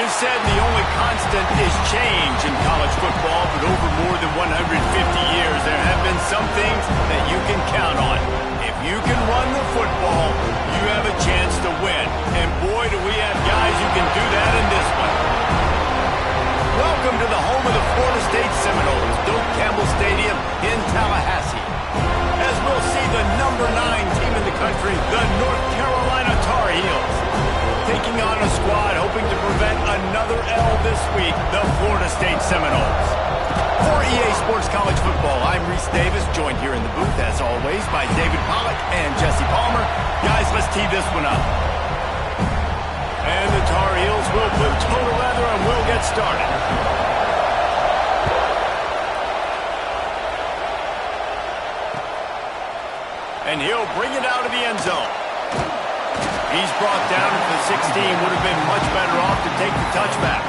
always said the only constant is change in college football, but over more than 150 years, there have been some things that you can count on. If you can run the football, you have a chance to win. And boy, do we have guys who can do that in this one. Welcome to the home of the Florida State Seminoles, Doak Campbell Stadium in Tallahassee. As we'll see the number 9 team in the country, the North Carolina Tar Heels, taking on a squad hoping to prevent another L this week, the Florida State Seminoles. For EA Sports College Football, I'm Reese Davis, joined here in the booth, as always, by David Pollack and Jesse Palmer. Guys, let's tee this one up. And the Tar Heels will put total leather and we'll get started. And he'll bring it out of the end zone. He's brought down to the 16. Would have been much better off to take the touchback.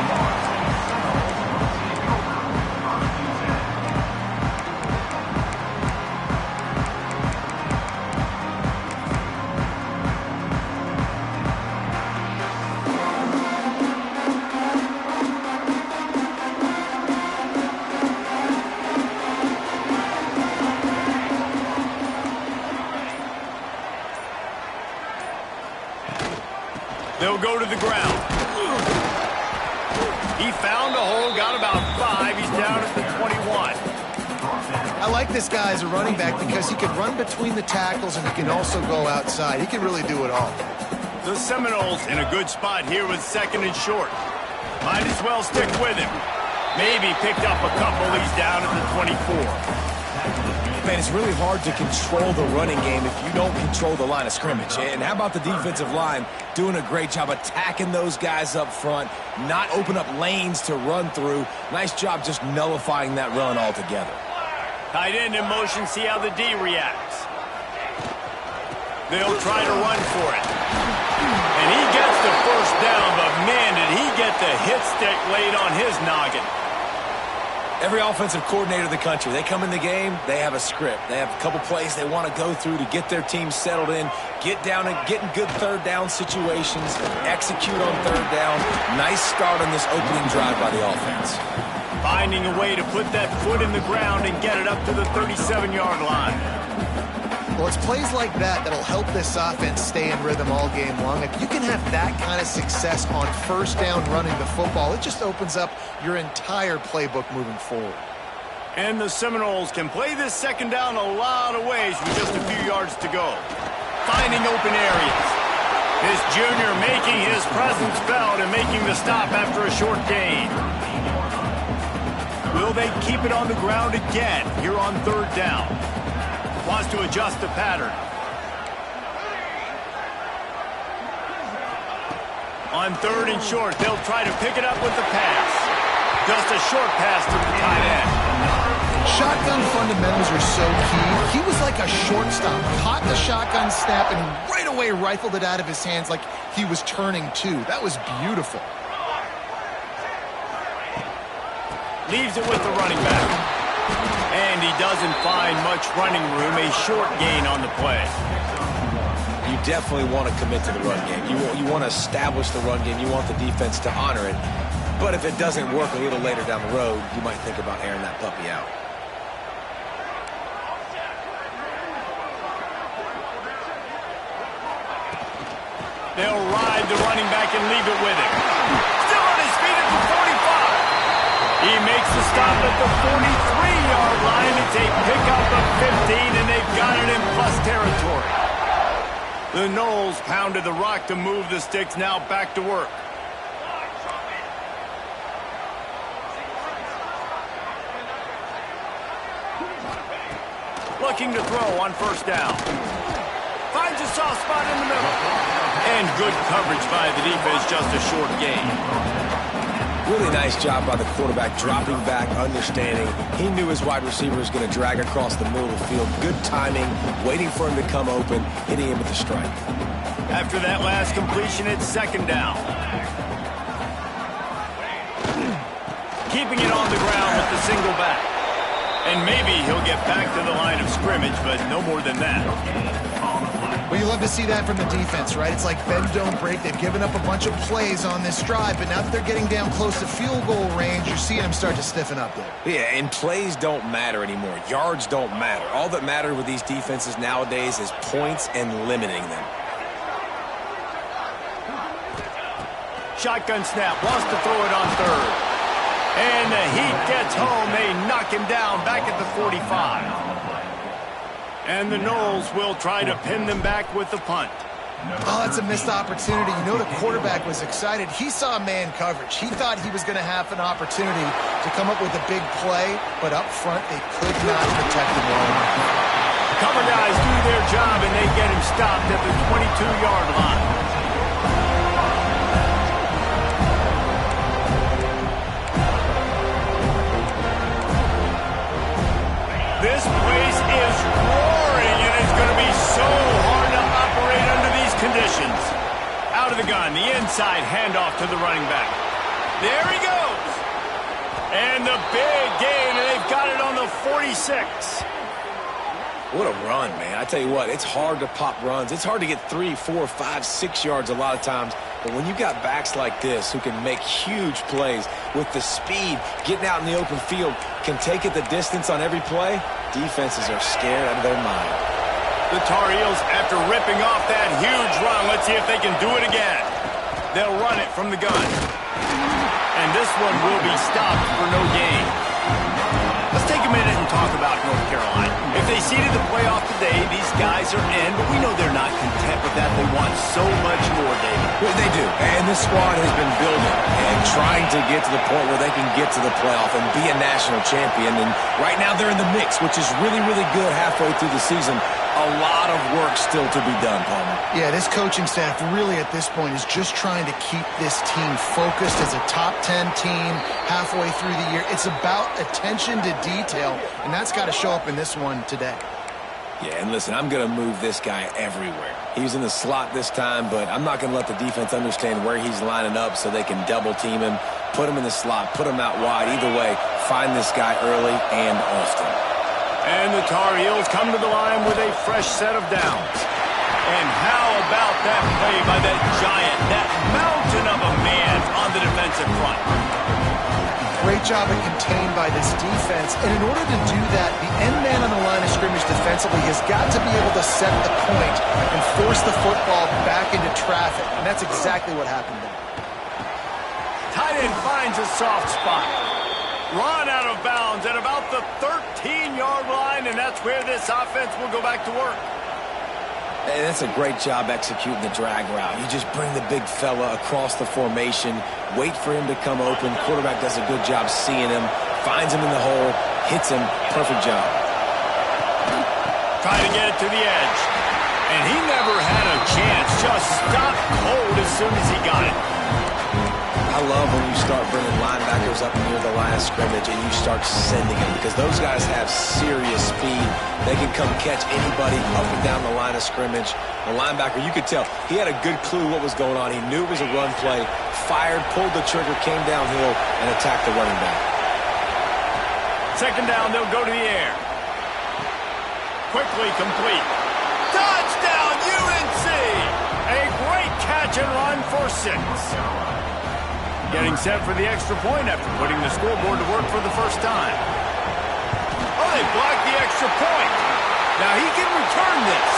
They'll go to the ground. He found a hole, got about 5. He's down at the 21. I like this guy as a running back because he can run between the tackles and he can also go outside. He can really do it all. The Seminoles in a good spot here with 2nd and short. Might as well stick with him. Maybe picked up a couple. He's down at the 24. Man, it's really hard to control the running game if you don't control the line of scrimmage. And how about the defensive line doing a great job attacking those guys up front, not open up lanes to run through. Nice job just nullifying that run altogether. Tight end in motion, see how the D reacts. They'll try to run for it. And he gets the first down, but man, did he get the hit stick laid on his noggin. Every offensive coordinator in the country, they come in the game, they have a script. They have a couple plays they want to go through to get their team settled in, get down and get in good third down situations, execute on third down. Nice start on this opening drive by the offense. Finding a way to put that foot in the ground and get it up to the 37-yard line. Well, it's plays like that that'll help this offense stay in rhythm all game long. If you can have that kind of success on first down running the football, it just opens up your entire playbook moving forward. And the Seminoles can play this 2nd down a lot of ways with just a few yards to go. Finding open areas. This junior making his presence felt and making the stop after a short gain. Will they keep it on the ground again here on 3rd down? Wants to adjust the pattern. On 3rd and short, they'll try to pick it up with the pass. Just a short pass to the tight end. Shotgun fundamentals are so key. He was like a shortstop, caught the shotgun snap, and right away rifled it out of his hands like he was turning two. That was beautiful. Leaves it with the running back. And he doesn't find much running room, a short gain on the play. You definitely want to commit to the run game. You want to establish the run game. You want the defense to honor it. But if it doesn't work a little later down the road, you might think about airing that puppy out. They'll ride the running back and leave it with him. Still on his feet at the 45. He makes the stop at the 43-yard line. It's a pickup of 15, and they've got it in plus territory. The Noles pounded the rock to move the sticks, now back to work. Looking to throw on 1st down. Finds a soft spot in the middle. And good coverage by the defense, just a short gain. Really nice job by the quarterback, dropping back, understanding. He knew his wide receiver was going to drag across the middle of the field. Good timing, waiting for him to come open, hitting him with the strike. After that last completion, it's 2nd down. Keeping it on the ground with the single back. And maybe he'll get back to the line of scrimmage, but no more than that. Well, you love to see that from the defense, right? It's like bend, don't break. They've given up a bunch of plays on this drive, but now that they're getting down close to field goal range, you're seeing them start to stiffen up there. Yeah, and plays don't matter anymore. Yards don't matter. All that matters with these defenses nowadays is points and limiting them. Shotgun snap, wants to throw it on third. And the Heat gets home. They knock him down back at the 45. And the Noles will try to pin them back with the punt. Oh, that's a missed opportunity. You know the quarterback was excited. He saw man coverage. He thought he was going to have an opportunity to come up with a big play, but up front they could not protect him well enough. Cover guys do their job, and they get him stopped at the 22-yard line. This place is roaring, and it's going to be so hard to operate under these conditions. Out of the gun, the inside handoff to the running back. There he goes. And the big gain, and they've got it on the 46. What a run, man. I tell you what, it's hard to pop runs. It's hard to get 3, 4, 5, 6 yards a lot of times. But when you've got backs like this who can make huge plays with the speed, getting out in the open field, can take it the distance on every play, defenses are scared out of their mind. The Tar Heels, after ripping off that huge run, let's see if they can do it again. They'll run it from the gun. And this one will be stopped for no gain. Let's take a minute and talk about North Carolina. If they seeded the playoff today, these guys are in, but we know they're not content with that. They want so much more, David. Well, they do, and this squad has been building and trying to get to the point where they can get to the playoff and be a national champion. And right now they're in the mix, which is really, really good halfway through the season. A lot of work still to be done, Palmer. Yeah, this coaching staff really at this point is just trying to keep this team focused as a top 10 team halfway through the year. It's about attention to detail, and that's got to show up in this one today. Yeah, and listen, I'm going to move this guy everywhere. He's in the slot this time, but I'm not going to let the defense understand where he's lining up so they can double team him, put him in the slot, put him out wide. Either way, find this guy early and often. And the Tar Heels come to the line with a fresh set of downs. And how about that play by that giant, that mountain of a man on the defensive front? Great job and contained by this defense. And in order to do that, the end man on the line of scrimmage defensively has got to be able to set the point and force the football back into traffic. And that's exactly what happened there. Tight end finds a soft spot. Run out of bounds at about the 13-yard line, and that's where this offense will go back to work. And that's a great job executing the drag route. You just bring the big fella across the formation, wait for him to come open. Quarterback does a good job seeing him, finds him in the hole, hits him. Perfect job. Try to get it to the edge. And he never had a chance. Just stopped cold as soon as he got it. I love when you start bringing linebackers up near the line of scrimmage and you start sending them because those guys have serious speed. They can come catch anybody up and down the line of scrimmage. The linebacker, you could tell, he had a good clue what was going on. He knew it was a run play, fired, pulled the trigger, came downhill, and attacked the running back. Second down, they'll go to the air. Quickly complete. Touchdown, UNC! A great catch and run for 6. Getting set for the extra point after putting the scoreboard to work for the first time. Oh, they blocked the extra point. Now he can return this.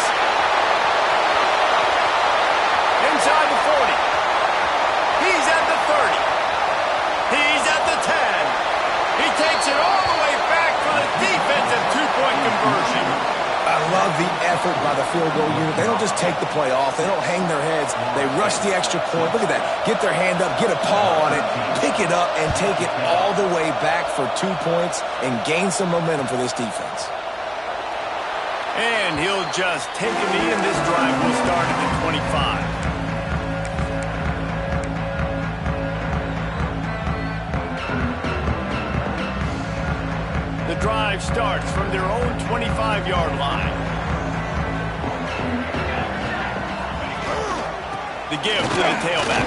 Inside the 40. He's at the 30. He's at the 10. He takes it all the way back for the defensive two-point conversion. I love the effort by the field goal unit. They don't just take the play off. They don't hang their heads. They rush the extra point. Look at that. Get their hand up, get a paw on it, pick it up, and take it all the way back for 2 points and gain some momentum for this defense. And he'll just take a knee, and this drive will start at the 25. The drive starts from their own 25-yard line. The give to the tailback.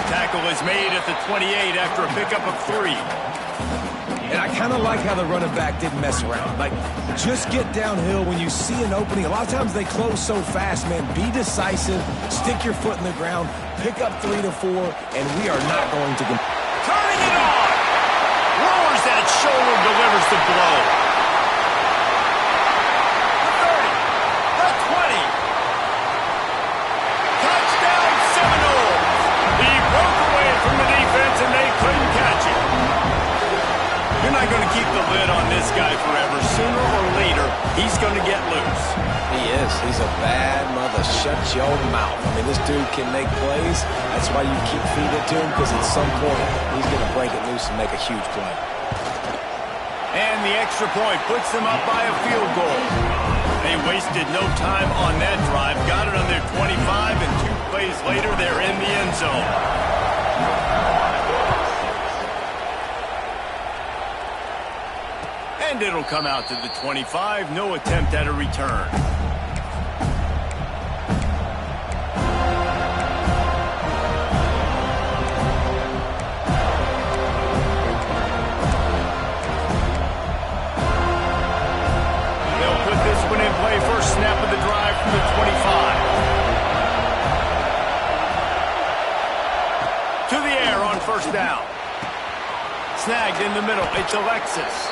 Tackle is made at the 28 after a pickup of 3. And I kind of like how the running back didn't mess around. Like, just get downhill when you see an opening. A lot of times they close so fast, man. Be decisive, stick your foot in the ground, pick up 3 to 4, and we are not going to... Turning it on! Lowers that shoulder, delivers the blow. The 30, the 20. Touchdown Seminoles! He broke away from the defense and they couldn't catch it. You're not going to keep the lid on this guy forever. Sooner or later, he's going to get loose. He is. He's a bad mother. Shut your mouth. I mean, this dude can make plays. That's why you keep feeding it to him, because at some point, he's going to break it loose and make a huge play. And the extra point puts them up by a field goal. They wasted no time on that drive. Got it on their 25, and 2 plays later, they're in the end zone. And it'll come out to the 25. No attempt at a return. They'll put this one in play. First snap of the drive from the 25. To the air on first down. Snagged in the middle. It's Alexis.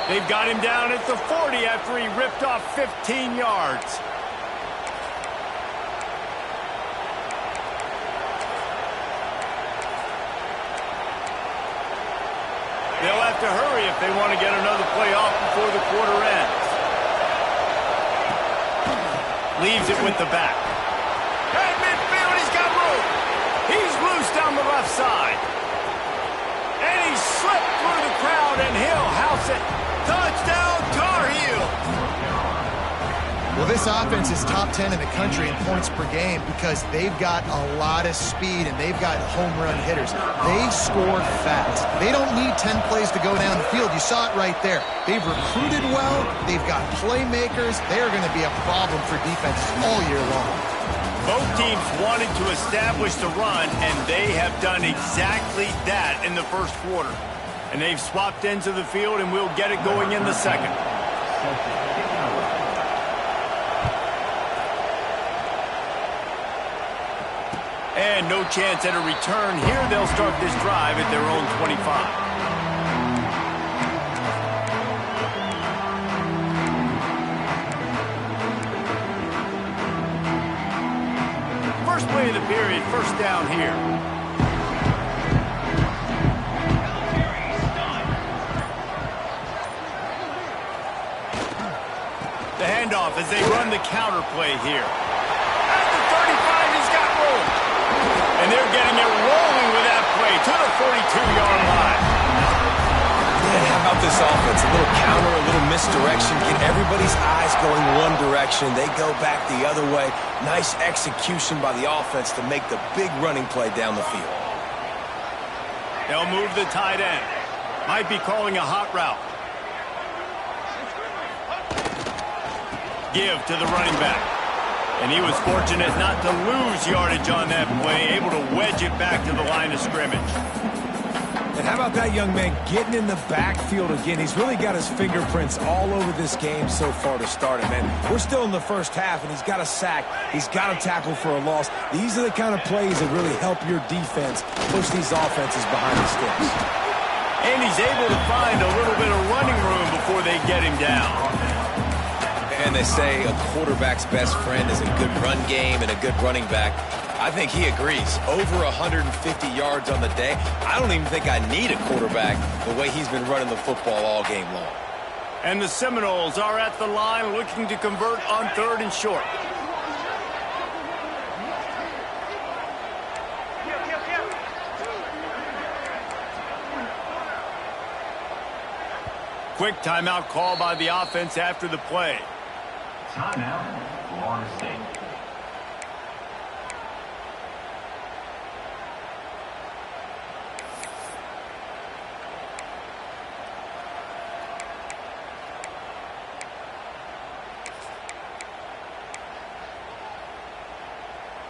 They've got him down at the 40 after he ripped off 15 yards. They'll have to hurry if they want to get another play off before the quarter ends. Leaves it with the back. At midfield, he's got room. He's loose down the left side. And he slipped through the crowd, and he'll house it. Touchdown, Tar Heels! Well, this offense is top 10 in the country in points per game because they've got a lot of speed and they've got home run hitters. They score fast. They don't need 10 plays to go down the field. You saw it right there. They've recruited well. They've got playmakers. They are going to be a problem for defenses all year long. Both teams wanted to establish the run, and they have done exactly that in the first quarter. And they've swapped ends of the field, and we'll get it going in the second. And no chance at a return. Here they'll start this drive at their own 25. First play of the period, first down here. The handoff as they run the counter play here. At the 35, he's got room. And they're getting it rolling with that play to the 42-yard line. Man, how about this offense? A little counter, a little misdirection. Get everybody's eyes going one direction. They go back the other way. Nice execution by the offense to make the big running play down the field. They'll move the tight end. Might be calling a hot route. Give to the running back. And he was fortunate not to lose yardage on that play, able to wedge it back to the line of scrimmage. And how about that young man getting in the backfield again? He's really got his fingerprints all over this game so far to start it, man. We're still in the first half, and he's got a sack. He's got a tackle for a loss. These are the kind of plays that really help your defense push these offenses behind the sticks. And he's able to find a little bit of running room before they get him down. And they say a quarterback's best friend is a good run game and a good running back. I think he agrees. Over 150 yards on the day. I don't even think I need a quarterback the way he's been running the football all game long. And the Seminoles are at the line looking to convert on 3rd and short. Quick timeout call by the offense after the play. Timeout, Florida State.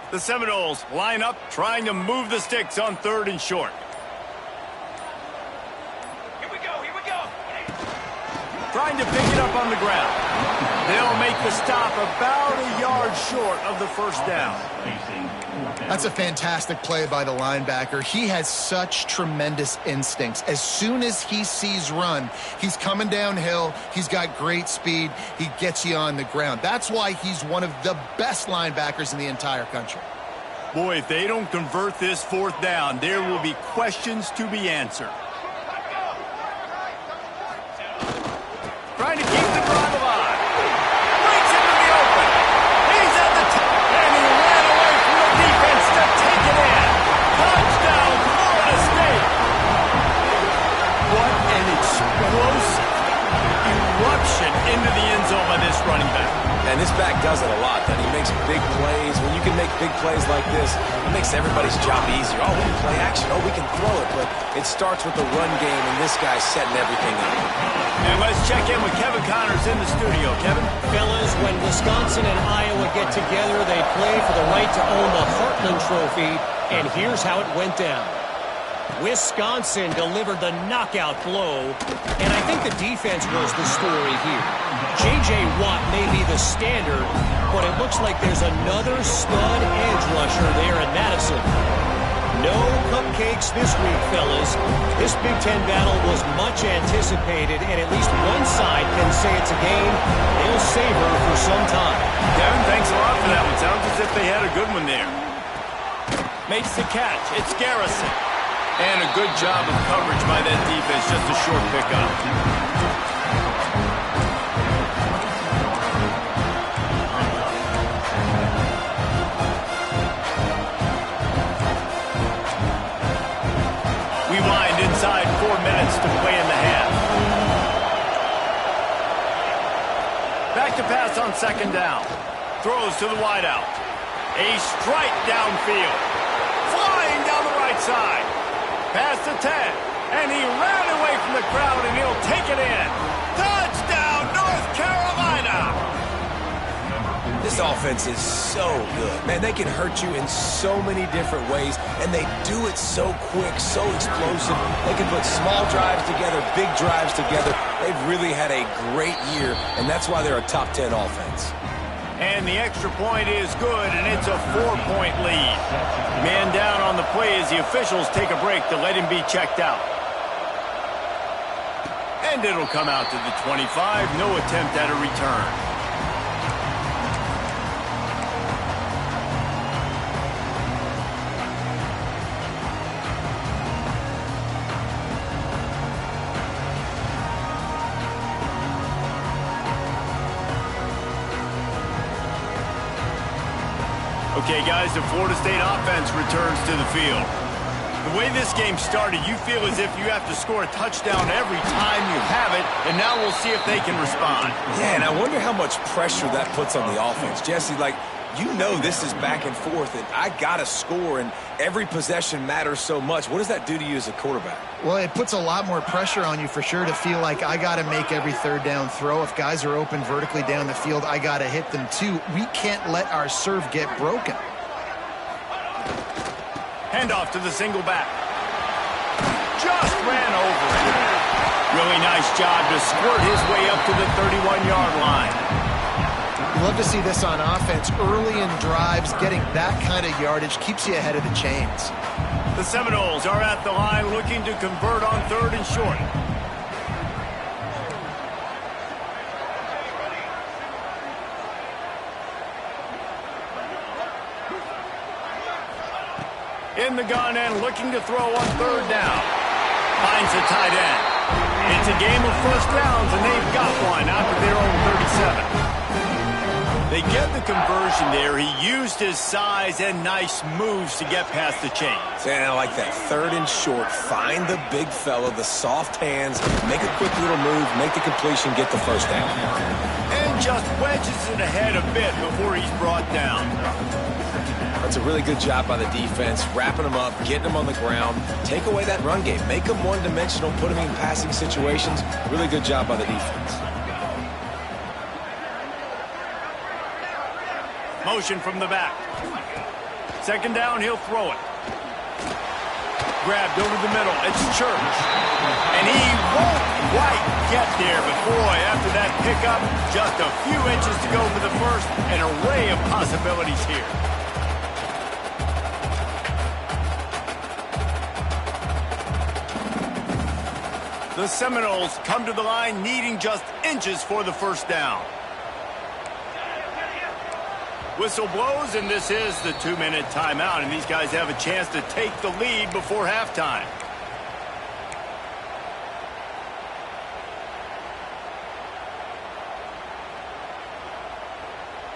The Seminoles line up, trying to move the sticks on 3rd and short. Here we go, here we go. to pick it up on the ground. They'll make the stop about a yard short of the first down. That's a fantastic play by the linebacker. He has such tremendous instincts. As soon as he sees run, he's coming downhill. He's got great speed. He gets you on the ground. That's why he's one of the best linebackers in the entire country. Boy, if they don't convert this fourth down, there will be questions to be answered. Trying to keep the drive alive. Breaks into the open. He's at the top, and he ran away from the defense to take it in. Touchdown, Florida State. What an explosive eruption into the end zone by this running back. And this back does it a lot. Then he makes big plays. When you can make big plays like this, it makes everybody's job easier. Oh, we can play action. Oh, we can throw it. But it starts with the run game, and this guy's setting everything up. And let's check in with Kevin Connors in the studio. Kevin? Fellas, when Wisconsin and Iowa get together, they play for the right to own the Heartland Trophy. And here's how it went down. Wisconsin delivered the knockout blow, and I think the defense was the story here. J.J. Watt may be the standard, but it looks like there's another stud edge rusher there in Madison. No cupcakes this week, fellas. This Big Ten battle was much anticipated, and at least one side can say it's a game they'll savor for some time. Kevin, thanks a lot for that one. Sounds as if they had a good one there. Makes the catch. It's Garrison. And a good job of coverage by that defense. Just a short pickup. We wind inside 4 minutes to play in the half. Back to pass on second down. Throws to the wideout. A strike downfield. Flying down the right side. Past the 10, and he ran away from the crowd, and he'll take it in. Touchdown, North Carolina! This offense is so good. Man, they can hurt you in so many different ways, and they do it so quick, so explosive. They can put small drives together, big drives together. They've really had a great year, and that's why they're a top 10 offense. And the extra point is good, and it's a 4-point lead. Man down on the play as the officials take a break to let him be checked out. And it'll come out to the 25. No attempt at a return. Okay, guys, the Florida State offense returns to the field. The way this game started, you feel as if you have to score a touchdown every time you have it, and now we'll see if they can respond. Yeah, and I wonder how much pressure that puts on the offense. Jesse, like, you know this is back and forth, and I got to score, and every possession matters so much. What does that do to you as a quarterback? Well, it puts a lot more pressure on you for sure to feel like I got to make every third down throw. If guys are open vertically down the field, I got to hit them too. We can't let our serve get broken. Handoff to the single back. Just ran over it. Really nice job to squirt his way up to the 31-yard line. You love to see this on offense. Early in drives, getting that kind of yardage keeps you ahead of the chains. The Seminoles are at the line looking to convert on third and short. In the gun and looking to throw on third down. Finds the tight end. It's a game of first downs, and they've got one out to their own 37. They get the conversion there. He used his size and nice moves to get past the chains. And I like that. Third and short. Find the big fella, the soft hands, make a quick little move, make the completion, get the first down. And just wedges it ahead a bit before he's brought down. That's a really good job by the defense, wrapping them up, getting them on the ground, take away that run game, make them one-dimensional, put them in passing situations. Really good job by the defense. Motion from the back. Second down, he'll throw it. grabbed over the middle. It's Church. And he won't quite get there. But boy, after that pickup, just a few inches to go for the first. An array of possibilities here. The Seminoles come to the line needing just inches for the first down. Whistle blows, and this is the 2-minute timeout, and these guys have a chance to take the lead before halftime.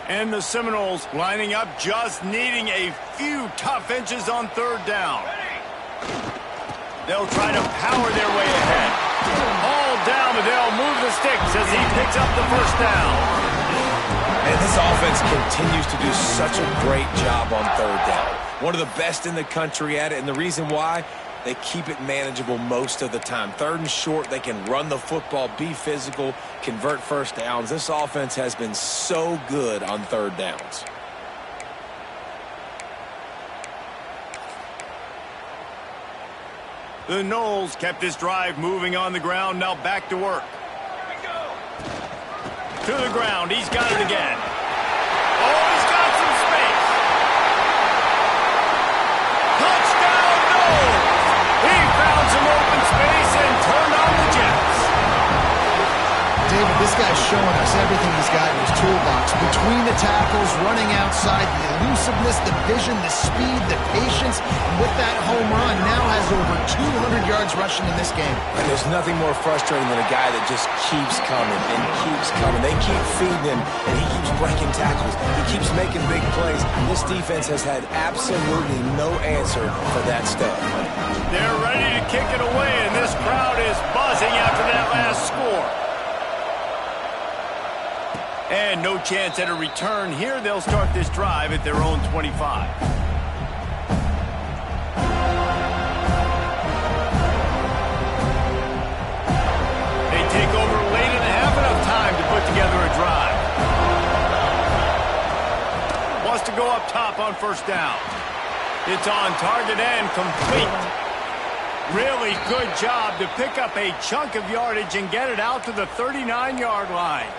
And the Seminoles lining up, just needing a few tough inches on third down. They'll try to power their way ahead. All down, but they'll move the sticks as he picks up the first down. And this offense continues to do such a great job on third down. One of the best in the country at it, and the reason why, they keep it manageable most of the time. Third and short, they can run the football, be physical, convert first downs. This offense has been so good on third downs. The Noles kept this drive moving on the ground, now back to work. To the ground, he's got it again. Oh, he's got some space. Touchdown, Noles! He found some open space and turned on the Jets. David, this guy's showing us everything he's got in his toolbox. Between the tackles, running outside, the elusiveness, the vision, the speed, the patience. And with that home run, now has over 200 yards rushing in this game. And there's nothing more frustrating than a guy that just keeps coming and keeps coming. They keep feeding him, and he keeps breaking tackles. He keeps making big plays. This defense has had absolutely no answer for that stuff. They're ready to kick it away, and this crowd is buzzing after that last score. And no chance at a return here. They'll start this drive at their own 25. They take over late and have enough time to put together a drive. Wants to go up top on first down. It's on target and complete. Really good job to pick up a chunk of yardage and get it out to the 39-yard line.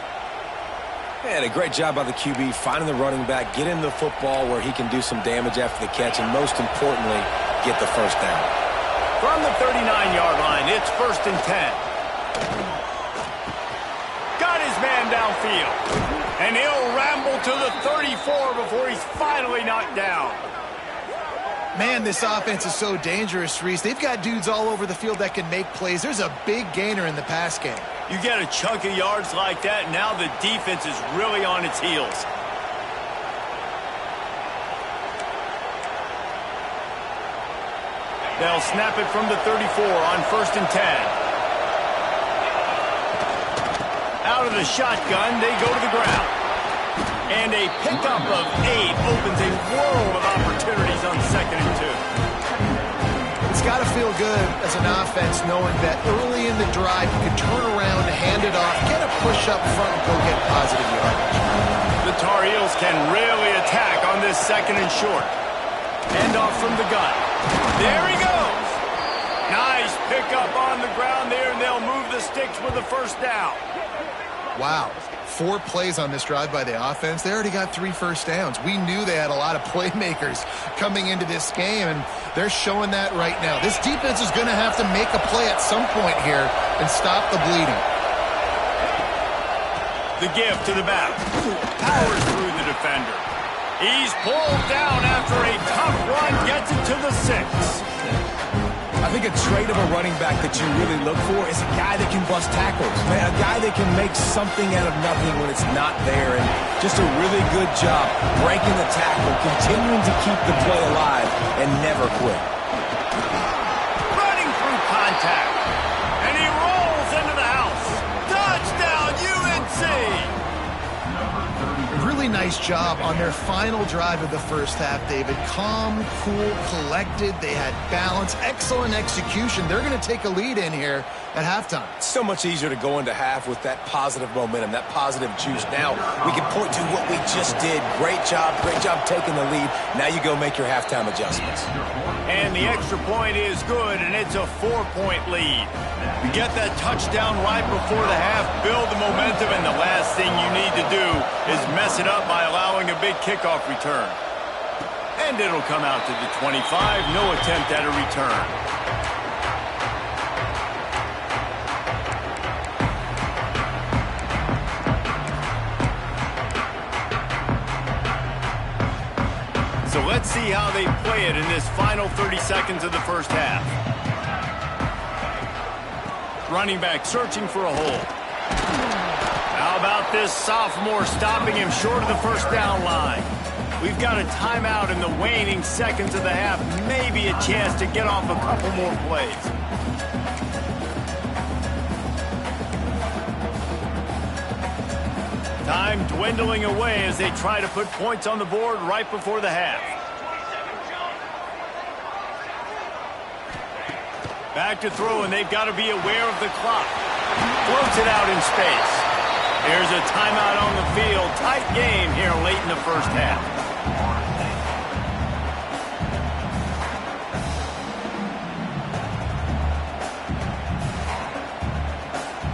And a great job by the QB finding the running back, get him the football where he can do some damage after the catch, and most importantly, get the first down. From the 39-yard line, it's 1st and 10. Got his man downfield. And he'll ramble to the 34 before he's finally knocked down. Man, this offense is so dangerous, Reese. They've got dudes all over the field that can make plays. There's a big gainer in the pass game. You get a chunk of yards like that, now the defense is really on its heels. They'll snap it from the 34 on 1st and 10. Out of the shotgun, they go to the ground. And a pickup of 8 opens a world of opportunities on 2nd and 2. It's got to feel good as an offense knowing that early in the drive you can turn around, hand it off, get a push up front, and go get positive yardage. The Tar Heels can really attack on this 2nd and short. Hand off from the gun. There he goes. Nice pickup on the ground there, and they'll move the sticks with the first down. Wow. 4 plays on this drive by the offense. They already got 3 first downs. We knew they had a lot of playmakers coming into this game, and they're showing that right now. This defense is going to have to make a play at some point here and stop the bleeding. The give to the back. Powers through the defender. He's pulled down after a tough run, gets it to the 6. I think a trait of a running back that you really look for is a guy that can bust tackles, man, a guy that can make something out of nothing when it's not there, and just a really good job breaking the tackle, continuing to keep the play alive, and never quit. Running through contact, and he rolls into the house. Touchdown, UNC! It really really nice job on their final drive of the first half, David. Calm, cool, collected. They had balance, excellent execution. They're going to take a lead in here at halftime. It's so much easier to go into half with that positive momentum, that positive juice. Now we can point to what we just did. Great job taking the lead. Now you go make your halftime adjustments. And the extra point is good, and it's a 4-point lead. You get that touchdown right before the half, build the momentum, and the last thing you need to do is mess it up by allowing a big kickoff return. And it'll come out to the 25, no attempt at a return. So let's see how they play it in this final 30 seconds of the first half. Running back searching for a hole. How about this sophomore stopping him short of the first down line? We've got a timeout in the waning seconds of the half. Maybe a chance to get off a couple more plays. Time dwindling away as they try to put points on the board right before the half. Back to throw, and they've got to be aware of the clock. Floats it out in space. There's a timeout on the field. Tight game here late in the first half.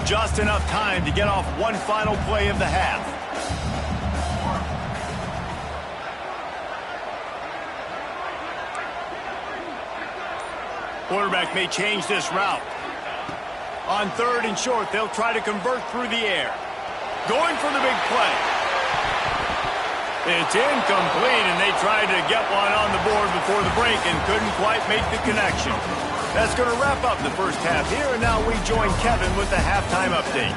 Just enough time to get off one final play of the half. Quarterback may change this route. On 3rd and short, they'll try to convert through the air. Going for the big play. It's incomplete, and they tried to get one on the board before the break and couldn't quite make the connection. That's going to wrap up the first half here, and now we join Kevin with the halftime update.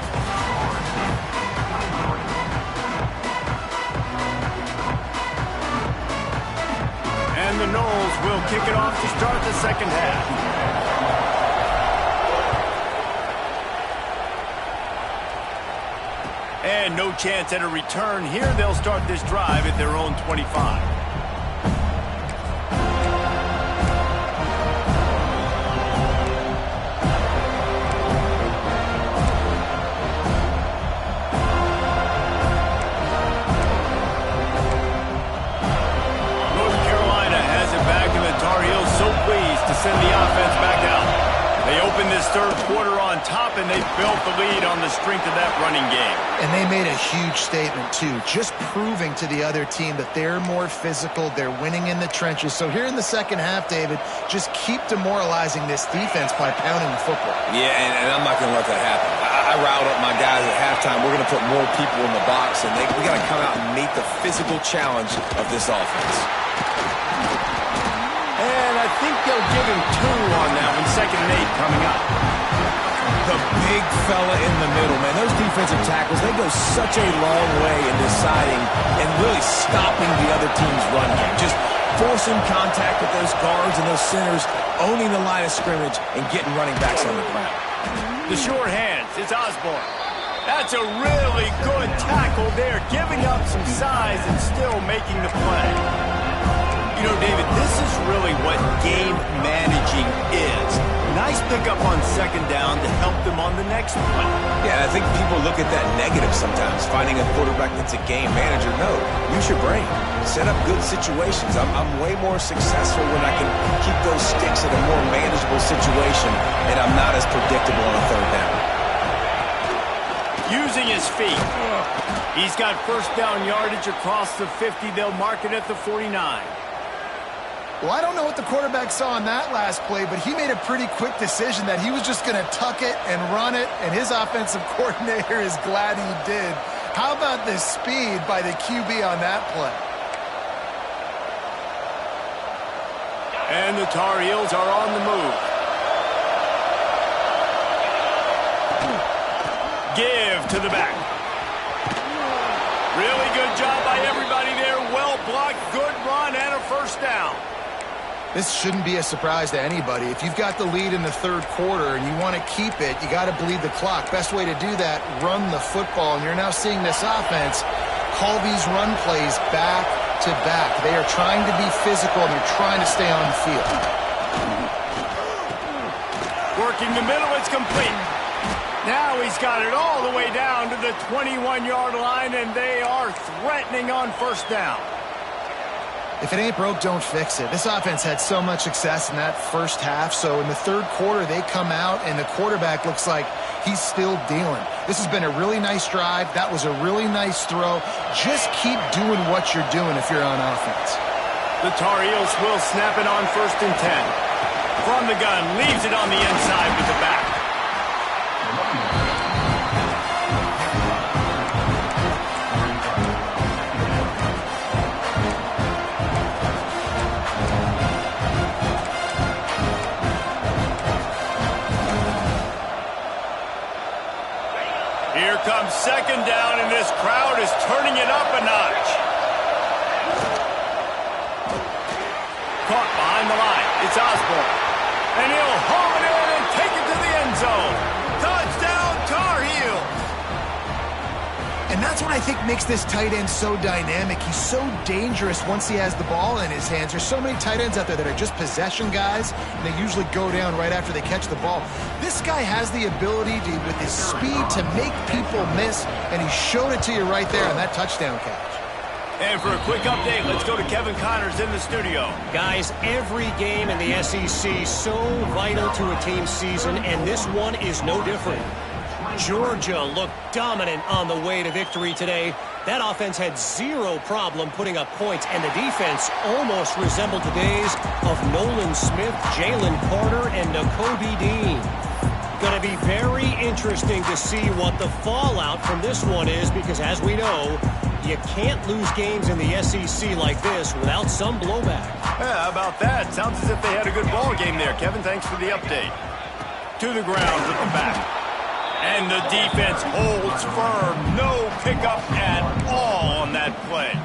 And the Noles will kick it off to start the second half. And no chance at a return here. They'll start this drive at their own 25. Send the offense back out. They open this third quarter on top, and they built the lead on the strength of that running game. And they made a huge statement, too, just proving to the other team that they're more physical, they're winning in the trenches. So here in the second half, David, just keep demoralizing this defense by pounding the football. Yeah, and I'm not going to let that happen. I riled up my guys at halftime. We're going to put more people in the box, and we got to come out and meet the physical challenge of this offense. I think they'll give him 2 on that one. 2nd and 8 coming up. The big fella in the middle, man. Those defensive tackles, they go such a long way in deciding and really stopping the other team's run game. Just forcing contact with those guards and those centers, owning the line of scrimmage, and getting running backs on the ground. The short hands, it's Osborne. That's a really good tackle there, giving up some size and still making the play. You know, David, this is really what game managing is. Nice pickup on 2nd down to help them on the next play. Yeah, I think people look at that negative sometimes, finding a quarterback that's a game manager. No, use your brain. Set up good situations. I'm way more successful when I can keep those sticks in a more manageable situation, and I'm not as predictable on a 3rd down. Using his feet. He's got first down yardage across the 50. They'll mark it at the 49. Well, I don't know what the quarterback saw on that last play, but he made a pretty quick decision that he was just going to tuck it and run it, and his offensive coordinator is glad he did. How about the speed by the QB on that play? And the Tar Heels are on the move. Give to the back. Really good job by everybody there. Well blocked, good run, and a first down. This shouldn't be a surprise to anybody. If you've got the lead in the 3rd quarter and you want to keep it, you got to bleed the clock. Best way to do that, run the football. And you're now seeing this offense call these run plays back to back. They are trying to be physical, and they're trying to stay on the field. Working the middle, it's complete. Now he's got it all the way down to the 21-yard line, and they are threatening on first down. If it ain't broke, don't fix it. This offense had so much success in that first half, so in the third quarter, they come out, and the quarterback looks like he's still dealing. This has been a really nice drive. That was a really nice throw. Just keep doing what you're doing if you're on offense. The Tar Heels will snap it on 1st and 10. From the gun, leaves it on the inside with the back. Here comes 2nd down, and this crowd is turning it up a notch. Caught behind the line. It's Osborne. And he'll haul it in and take it to the end zone. Touchdown, Tar Heels. And that's what I think makes this tight end so dynamic. He's so dangerous once he has the ball in his hands. There's so many tight ends out there that are just possession guys, and they usually go down right after they catch the ball. This guy has the ability to, with his speed, to make people miss, and he showed it to you right there on that touchdown catch. And for a quick update, let's go to Kevin Connors in the studio. Guys, every game in the SEC so vital to a team's season, and this one is no different. Georgia looked dominant on the way to victory today. That offense had zero problem putting up points, and the defense almost resembled the days of Nolan Smith, Jalen Carter, and Nakobe Dean. Going to be very interesting to see what the fallout from this one is, because as we know, you can't lose games in the SEC like this without some blowback. Yeah, how about that? Sounds as if they had a good ball game there. Kevin, thanks for the update. To the ground with the back. And the defense holds firm. No pickup at all on that play.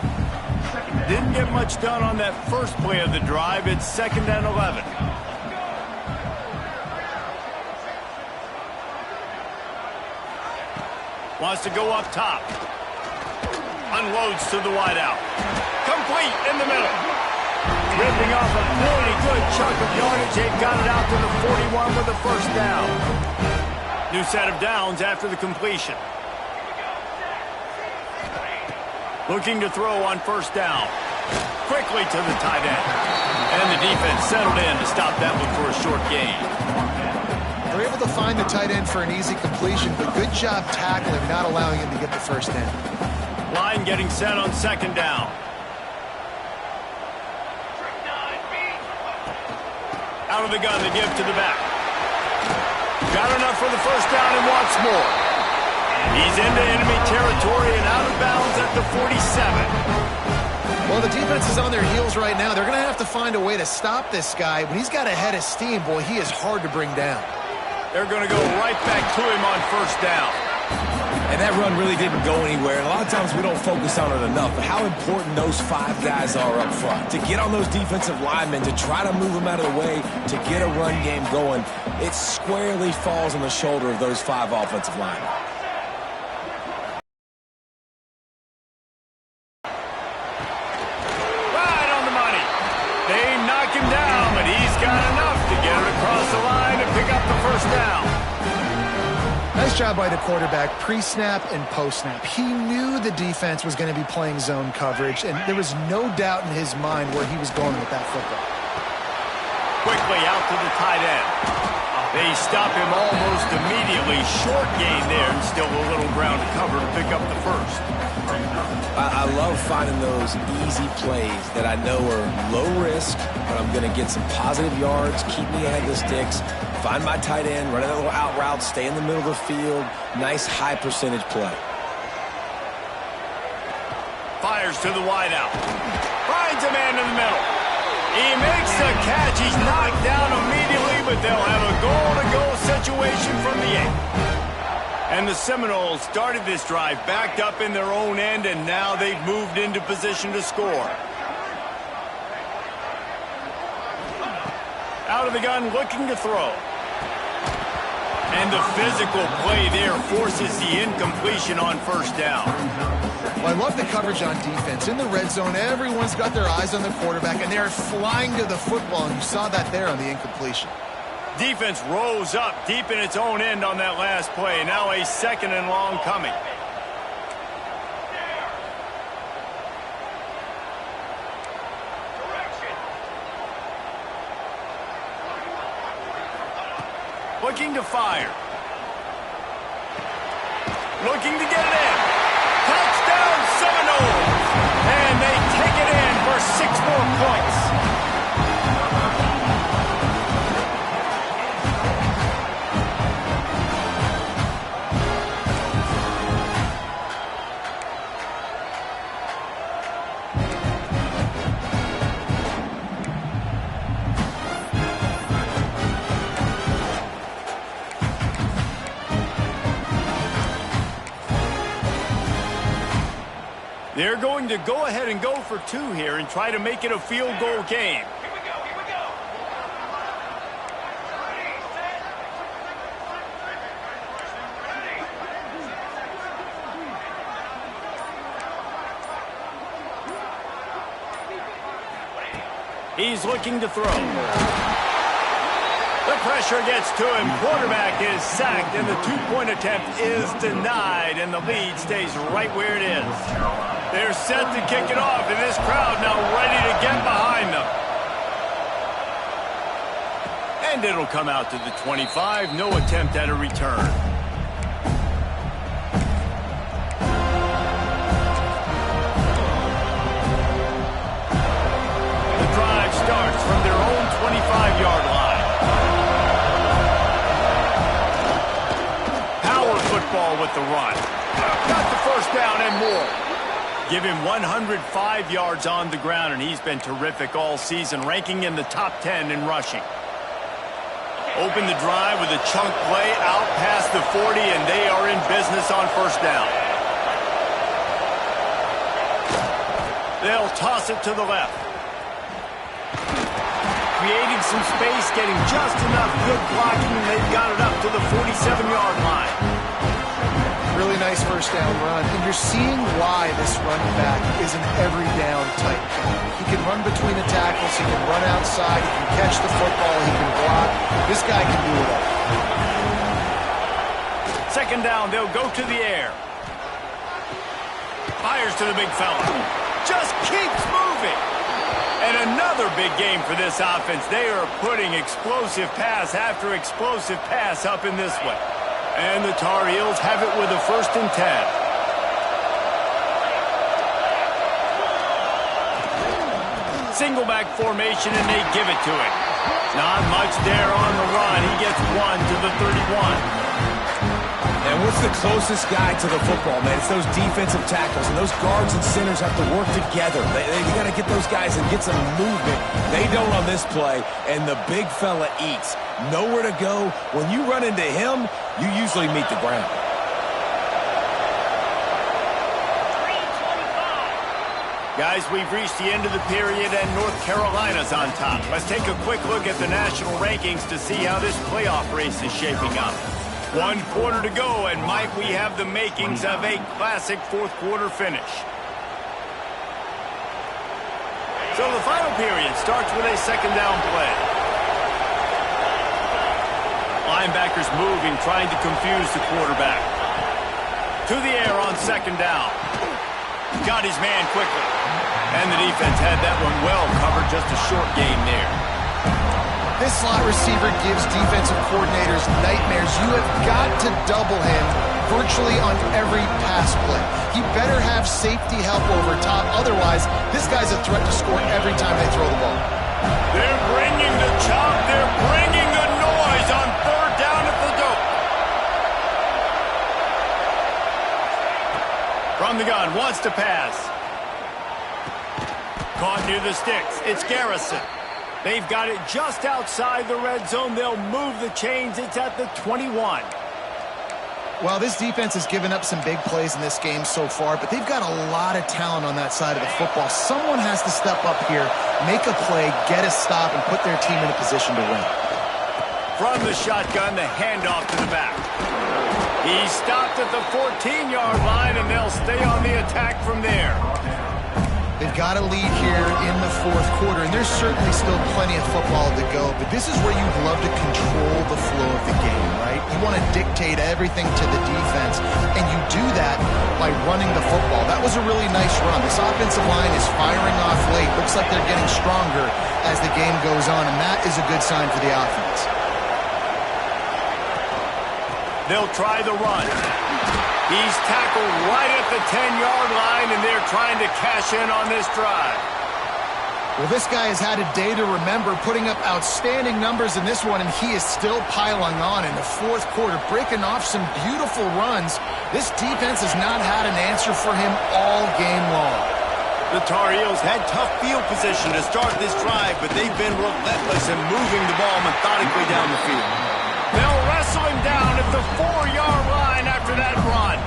Didn't get much done on that first play of the drive. It's 2nd and 11. Wants to go up top. Unloads to the wideout. Complete in the middle. Ripping off a really good chunk of yardage. They've got it out to the 41 with a 1st down. New set of downs after the completion. Looking to throw on 1st down. Quickly to the tight end. And the defense settled in to stop that one for a short gain. They're able to find the tight end for an easy completion, but good job tackling, not allowing him to get the 1st down. Line getting set on 2nd down. Out of the gun to give to the back. Got enough for the 1st down and wants more. He's into enemy territory and out of bounds at the 47. Well, the defense is on their heels right now. They're going to have to find a way to stop this guy. When he's got a head of steam, boy, he is hard to bring down. They're going to go right back to him on 1st down. And that run really didn't go anywhere. And a lot of times we don't focus on it enough, but how important those 5 guys are up front. To get on those defensive linemen, to try to move them out of the way, to get a run game going, it squarely falls on the shoulder of those 5 offensive linemen. Right on the money. They knock him down, but he's got enough to get it across the line and pick up the 1st down. Nice job by the quarterback, pre-snap and post-snap. He knew the defense was going to be playing zone coverage, and there was no doubt in his mind where he was going with that football. Quickly out to the tight end. They stop him almost immediately. Short gain there, and still a little ground to cover to pick up the 1st. I love finding those easy plays that I know are low risk, but I'm going to get some positive yards, keep me ahead of the sticks, find my tight end, run a little out route, stay in the middle of the field. Nice high percentage play. Fires to the wideout. Finds a man in the middle. He makes the catch. He's knocked down immediately, but they'll have a goal-to-go situation from the 8. And the Seminoles started this drive backed up in their own end, and now they've moved into position to score. Out of the gun, looking to throw. And the physical play there forces the incompletion on 1st down. Well, I love the coverage on defense. In the red zone, everyone's got their eyes on the quarterback, and they're flying to the football, and you saw that there on the incompletion. Defense rose up deep in its own end on that last play. Now a 2nd and long coming. Looking to fire. Looking to get it in. Touchdown Seminoles! And they take it in for 6 more points. They're going to go ahead and go for 2 here and try to make it a field goal game. He's looking to throw. The pressure gets to him. Quarterback is sacked, and the 2-point attempt is denied, and the lead stays right where it is. They're set to kick it off, and this crowd now ready to get behind them. And it'll come out to the 25. No attempt at a return. The drive starts from their own 25-yard line. Power football with the run. Got the first down and more. Give him 105 yards on the ground, and he's been terrific all season, ranking in the top 10 in rushing. Open the drive with a chunk play out past the 40, and they are in business on first down. They'll toss it to the left. Creating some space, getting just enough good blocking, and they've got it up to the 47-yard line. Really nice first down run, and you're seeing why this running back is an every down type guy. He can run between the tackles, he can run outside, he can catch the football, he can block. This guy can do it all. 2nd down, they'll go to the air. Fires to the big fella. Just keeps moving. And another big game for this offense. They are putting explosive pass after explosive pass up in this one. And the Tar Heels have it with a 1st and 10. Single back formation, and they give it to him. Not much there on the run. He gets 1 to the 31. And what's the closest guy to the football, man? It's those defensive tackles, and those guards and centers have to work together. They got to get those guys and get some movement. They don't on this play, and the big fella eats. Nowhere to go. When you run into him, you usually meet the ground. Guys, we've reached the end of the period, and North Carolina's on top. Let's take a quick look at the national rankings to see how this playoff race is shaping up. 1 quarter to go, and Mike, we have the makings of a classic 4th quarter finish. So the final period starts with a 2nd down play. Linebackers moving, trying to confuse the quarterback. To the air on 2nd down. Got his man quickly. And the defense had that one well covered, just a short gain there. This slot receiver gives defensive coordinators nightmares. You have got to double him virtually on every pass play. He better have safety help over top. Otherwise, this guy's a threat to score every time they throw the ball. They're bringing the chop. They're bringing the noise on 3rd down at the dope. From the gun, wants to pass. Caught near the sticks. It's Garrison. They've got it just outside the red zone. They'll move the chains. It's at the 21. Well, this defense has given up some big plays in this game so far, but they've got a lot of talent on that side of the football. Someone has to step up here, make a play, get a stop, and put their team in a position to win. From the shotgun, the handoff to the back. He stopped at the 14-yard line, and they'll stay on the attack from there. They've got a lead here in the fourth quarter, and there's certainly still plenty of football to go, but this is where you'd love to control the flow of the game, right? You want to dictate everything to the defense, and you do that by running the football. That was a really nice run. This offensive line is firing off late. Looks like they're getting stronger as the game goes on, and that is a good sign for the offense. They'll try the run. He's tackled right at the 10-yard line, and they're trying to cash in on this drive. Well, this guy has had a day to remember, putting up outstanding numbers in this one, and he is still piling on in the fourth quarter, breaking off some beautiful runs. This defense has not had an answer for him all game long. The Tar Heels had tough field position to start this drive, but they've been relentless in moving the ball methodically down the field. They'll wrestle him down at the 4-yard line after that run.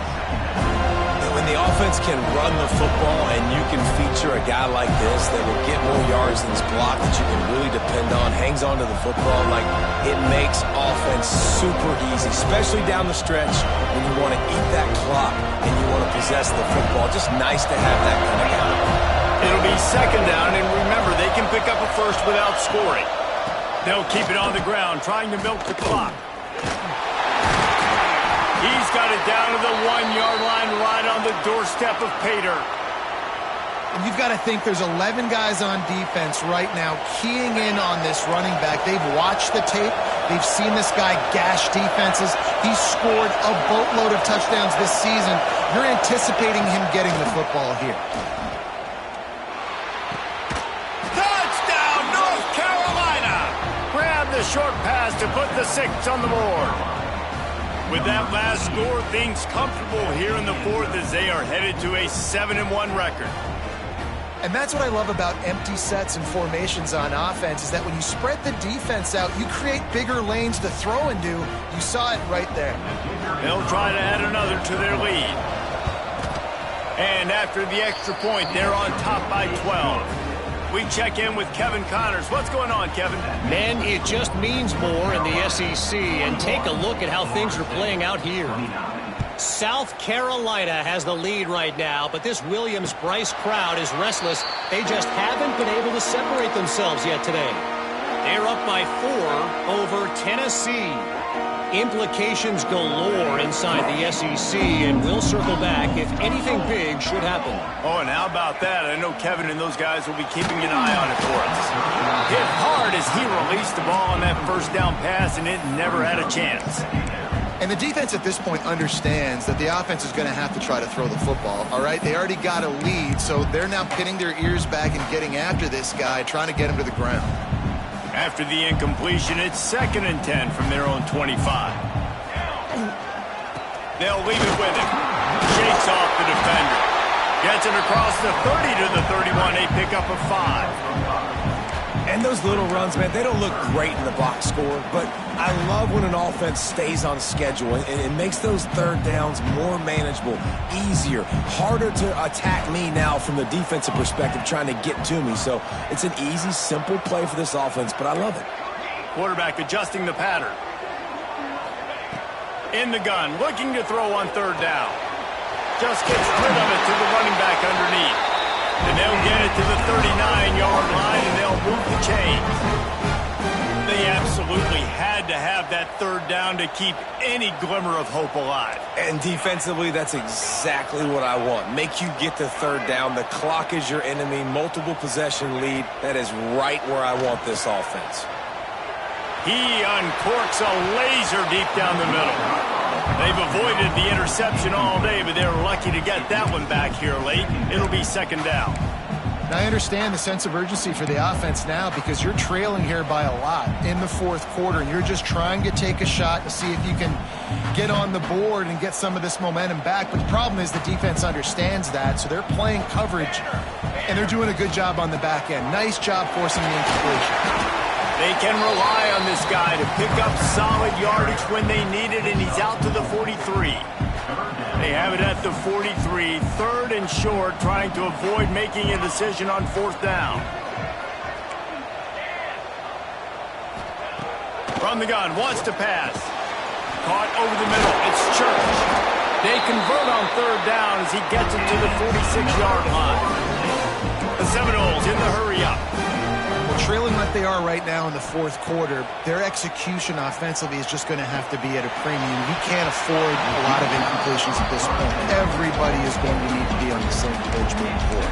When the offense can run the football and you can feature a guy like this that will get more yards than his block that you can really depend on, hangs on to the football, like it makes offense super easy, especially down the stretch when you want to eat that clock and you want to possess the football. Just nice to have that kind of guy. It'll be second down, and remember, they can pick up a first without scoring. They'll keep it on the ground, trying to milk the clock. He's got it down to the 1-yard line, right on the doorstep of Pater. And you've got to think there's 11 guys on defense right now keying in on this running back. They've watched the tape. They've seen this guy gash defenses. He's scored a boatload of touchdowns this season. You're anticipating him getting the football here. Touchdown, North Carolina! Grab the short pass to put the 6 on the board. With that last score, things comfortable here in the fourth as they are headed to a 7-1 record. And that's what I love about empty sets and formations on offense, is that when you spread the defense out, you create bigger lanes to throw into. You saw it right there. They'll try to add another to their lead. And after the extra point, they're on top by 12. We check in with Kevin Connors. What's going on, Kevin? Man, it just means more in the SEC. And take a look at how things are playing out here. South Carolina has the lead right now, but this Williams-Brice crowd is restless. They just haven't been able to separate themselves yet today. They're up by 4 over Tennessee. Implications galore inside the SEC, and we'll circle back if anything big should happen. Oh, and how about that? I know Kevin and those guys will be keeping an eye on it for us. Hit hard as he released the ball on that first down pass, and it never had a chance. And the defense at this point understands that the offense is going to have to try to throw the football, all right? They already got a lead, so they're now pinning their ears back and getting after this guy, trying to get him to the ground. After the incompletion, it's 2nd and 10 from their own 25. They'll leave it with him. Shakes off the defender. Gets it across the 30 to the 31. They pick up a 5. And those little runs, man, they don't look great in the box score, but I love when an offense stays on schedule, and it makes those third downs more manageable, easier, harder to attack me now from the defensive perspective trying to get to me. So it's an easy, simple play for this offense, but I love it. Quarterback adjusting the pattern. In the gun, looking to throw on 3rd down. Just gets rid of it to the running back underneath. And they'll get it to the 39-yard line, and they'll move the chains. They absolutely had to have that 3rd down to keep any glimmer of hope alive. And defensively, that's exactly what I want. Make you get the 3rd down. The clock is your enemy. Multiple possession lead. That is right where I want this offense. He uncorks a laser deep down the middle. They've avoided the interception all day, but they're lucky to get that one back here late. It'll be 2nd down. Now, I understand the sense of urgency for the offense now because you're trailing here by a lot in the fourth quarter, and you're just trying to take a shot to see if you can get on the board and get some of this momentum back. But the problem is the defense understands that, so they're playing coverage, and they're doing a good job on the back end. Nice job forcing the incompletion. They can rely on this guy to pick up solid yardage when they need it, and he's out to the 43. They have it at the 43, 3rd and short, trying to avoid making a decision on 4th down. From the gun, wants to pass. caught over the middle. It's Church. They convert on third down as he gets it to the 46-yard line. The Seminoles in the hurry-up. Well, trailing like they are right now in the fourth quarter, their execution offensively is just going to have to be at a premium. You can't afford a lot of incompletions at this point. Everybody is going to need to be on the same page moving forward.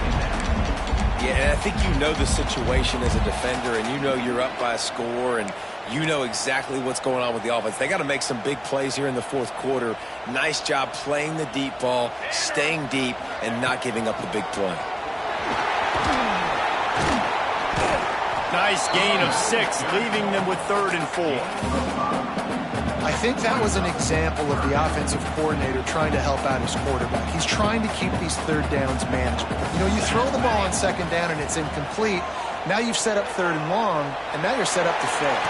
Yeah, and I think you know the situation as a defender, and you know you're up by a score, and you know exactly what's going on with the offense. They got to make some big plays here in the fourth quarter. Nice job playing the deep ball, staying deep, and not giving up the big play. Nice gain of 6, leaving them with 3rd and 4. I think that was an example of the offensive coordinator trying to help out his quarterback. He's trying to keep these third downs manageable. You know, you throw the ball on second down and it's incomplete. Now you've set up 3rd and long, and now you're set up to fail.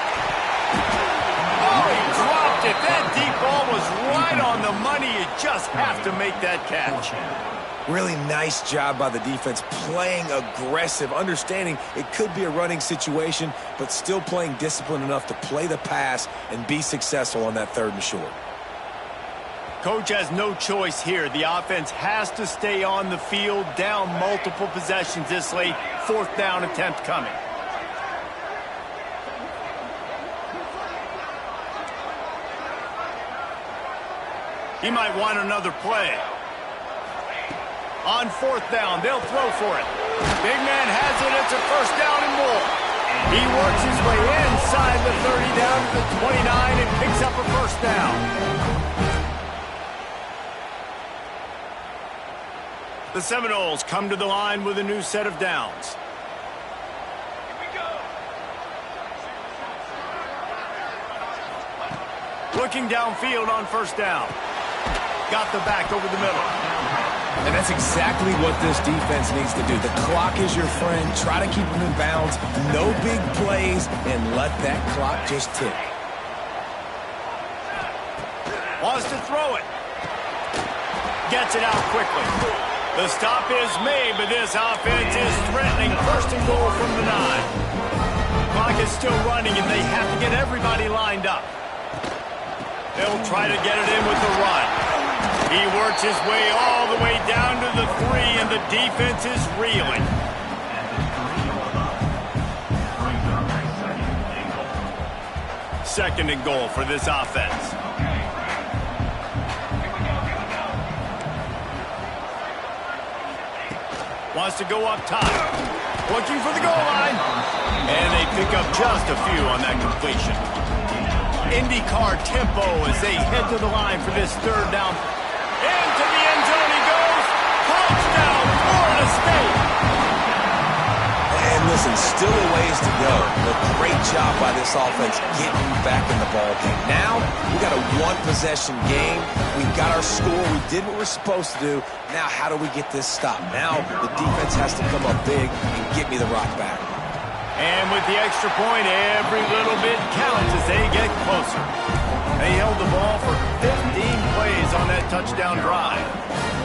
Oh, he dropped it. That deep ball was right on the money. You just have to make that catch. Really nice job by the defense, playing aggressive, understanding it could be a running situation, but still playing disciplined enough to play the pass and be successful on that 3rd and short. Coach has no choice here. The offense has to stay on the field, down multiple possessions this late. 4th down attempt coming. He might want another play. On 4th down, they'll throw for it. Big man has it. It's a 1st down and more. He works his way inside the 30 down to the 29 and picks up a 1st down. The Seminoles come to the line with a new set of downs. Looking downfield on 1st down. Got the back over the middle. And that's exactly what this defense needs to do. The clock is your friend. Try to keep them in bounds. No big plays, and let that clock just tick. Wants to throw it. Gets it out quickly. The stop is made, but this offense is threatening 1st and goal from the 9. Clock is still running, and they have to get everybody lined up. They'll try to get it in with the run. He works his way all the way down to the 3, and the defense is reeling. Second and goal for this offense. Wants to go up top. Looking for the goal line. And they pick up just a few on that completion. IndyCar tempo as they head to the line for this 3rd down. Into the end zone he goes. Touchdown, Florida State. And listen, still a ways to go. But great job by this offense getting back in the ball game. Now, we got a 1-possession game. We got our score. We did what we're supposed to do. Now, how do we get this stopped? Now, the defense has to come up big and get me the rock back. And with the extra point, every little bit counts as they get closer. They held the ball for 15 plays on that touchdown drive.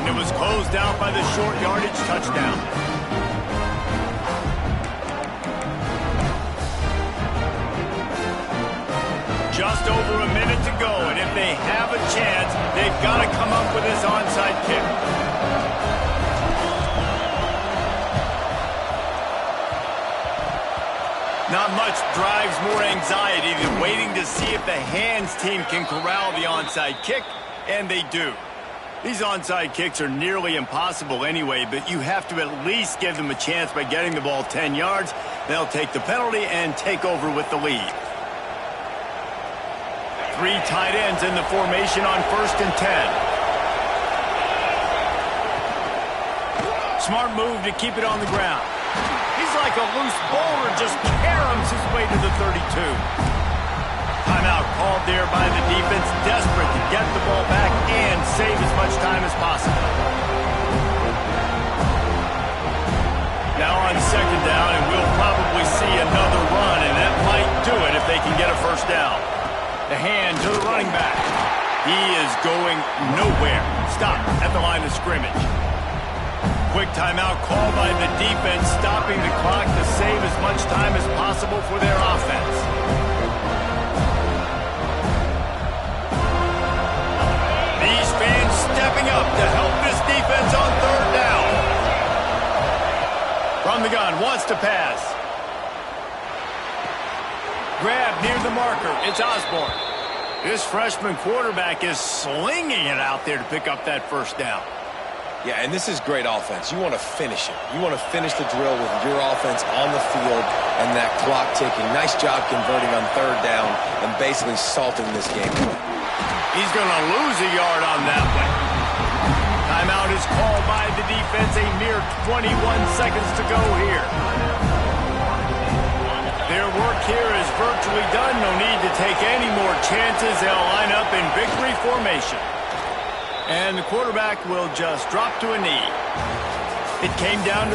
And it was closed out by the short yardage touchdown. Just over a minute to go, and if they have a chance, they've got to come up with this onside kick. Not much drives more anxiety than waiting to see if the hands team can corral the onside kick, and they do. These onside kicks are nearly impossible anyway, but you have to at least give them a chance by getting the ball 10 yards. They'll take the penalty and take over with the lead. 3 tight ends in the formation on 1st and 10. Smart move to keep it on the ground. He's like a loose bowler, just caroms his way to the 32. Timeout called there by the defense, desperate to get the ball back and save as much time as possible. Now on 2nd down, and we'll probably see another run, and that might do it if they can get a 1st down. The hand to the running back. He is going nowhere. Stop at the line of scrimmage. Quick timeout called by the defense, stopping the clock to save as much time as possible for their offense. up to help this defense on third down. From the gun, wants to pass. Grab near the marker. It's Osborne. This freshman quarterback is slinging it out there to pick up that first down. Yeah, and this is great offense. You want to finish it. You want to finish the drill with your offense on the field and that clock ticking. Nice job converting on third down and basically salting this game. He's going to lose a yard on that one. Timeout is called by the defense. A mere 21 seconds to go here. Their work here is virtually done. No need to take any more chances. They'll line up in victory formation. And the quarterback will just drop to a knee. It came down to the